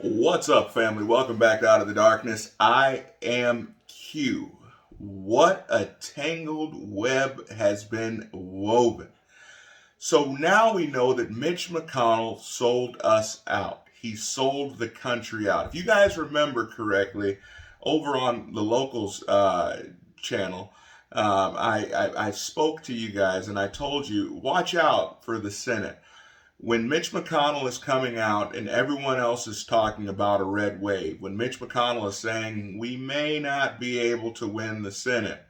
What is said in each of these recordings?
What's up, family? Welcome back out of the darkness. I am Q. What a tangled web has been woven. So now we know that Mitch MCConnell sold us out. He sold the country out. If you guys remember correctly, over on the locals channel, I spoke to you guys and I told you, watch out for the Senate. When Mitch MCConnell is coming out and everyone else is talking about a red wave, when Mitch MCConnell is saying we may not be able to win the Senate,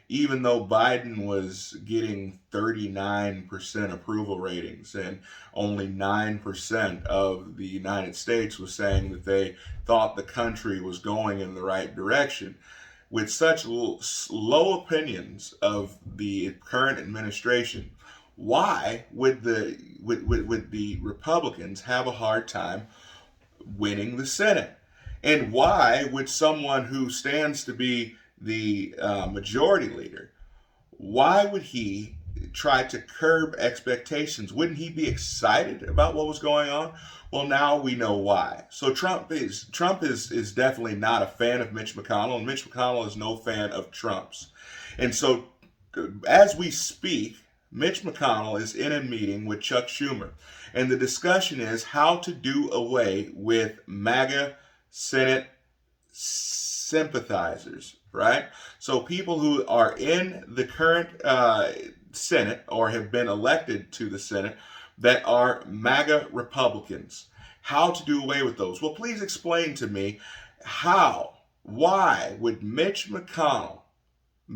even though Biden was getting 39% approval ratings and only 9% of the United States was saying that they thought the country was going in the right direction. With such low opinions of the current administration, why would the Republicans have a hard time winning the Senate? And why would someone who stands to be the majority leader, why would he try to curb expectations? Wouldn't he be excited about what was going on? Well, now we know why. So Trump is definitely not a fan of Mitch MCConnell, and Mitch MCConnell is no fan of Trump's. And so as we speak, Mitch MCConnell is in a meeting with Chuck Schumer, and the discussion is how to do away with MAGA Senate sympathizers, right? So people who are in the current Senate or have been elected to the Senate that are MAGA Republicans. How to do away with those? Well, please explain to me why would Mitch MCConnell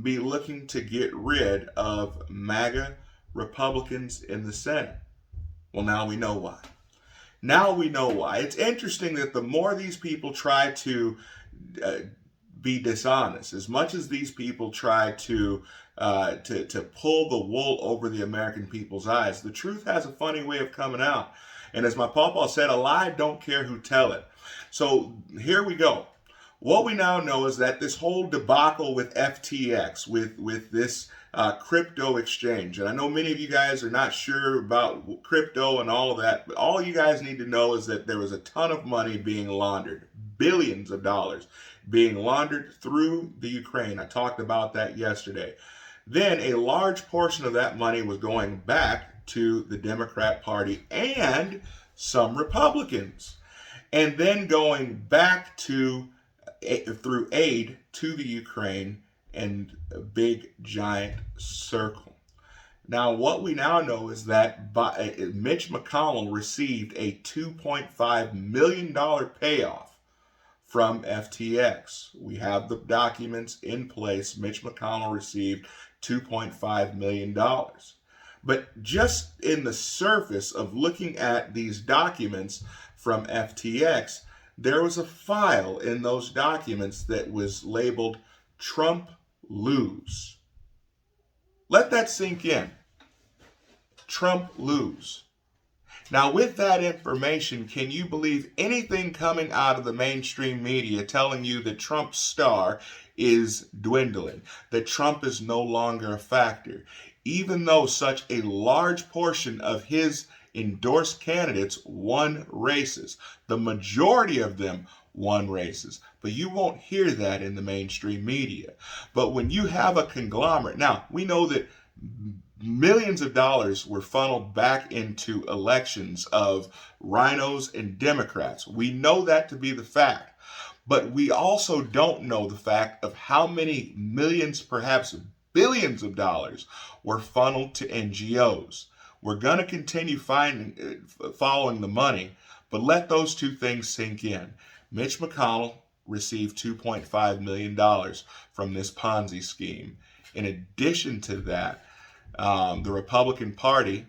be looking to get rid of MAGA Republicans in the Senate? Well, now we know why. Now we know why. It's interesting that the more these people try to be dishonest, as much as these people try to pull the wool over the American people's eyes, the truth has a funny way of coming out. And as my papa said, a lie don't care who tell it. So here we go. What we now know is that this whole debacle with FTX, with this crypto exchange, and I know many of you guys are not sure about crypto and all of that, but all you guys need to know is that there was a ton of money being laundered, billions of dollars being laundered through the Ukraine. I talked about that yesterday. Then a large portion of that money was going back to the Democrat Party and some Republicans, and then going back to through aid to the Ukraine and a big giant circle. Now, what we now know is that Mitch MCConnell received a $2.5 million payoff from FTX. We have the documents in place. Mitch MCConnell received $2.5 million. But just in the surface of looking at these documents from FTX, there was a file in those documents that was labeled Trump lose. Let that sink in. Trump lose. Now, with that information, can you believe anything coming out of the mainstream media telling you that Trump's star is dwindling, that Trump is no longer a factor, even though such a large portion of his endorsed candidates won races? The majority of them won races, but you won't hear that in the mainstream media. But when you have a conglomerate, now we know that millions of dollars were funneled back into elections of rhinos and Democrats. We know that to be the fact. But we also don't know the fact of how many millions, perhaps billions of dollars were funneled to NGOs. We're going to continue following the money, but let those two things sink in. Mitch MCConnell received $2.5 million from this Ponzi scheme. In addition to that, the Republican Party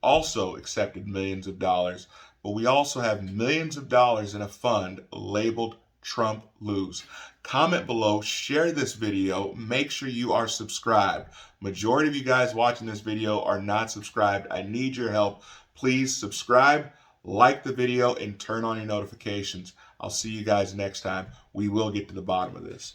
also accepted millions of dollars, but we also have millions of dollars in a fund labeled Trump lose. Comment below, share this video, make sure you are subscribed. Majority of you guys watching this video are not subscribed. I need your help. Please subscribe, like the video, and turn on your notifications. I'll see you guys next time. We will get to the bottom of this.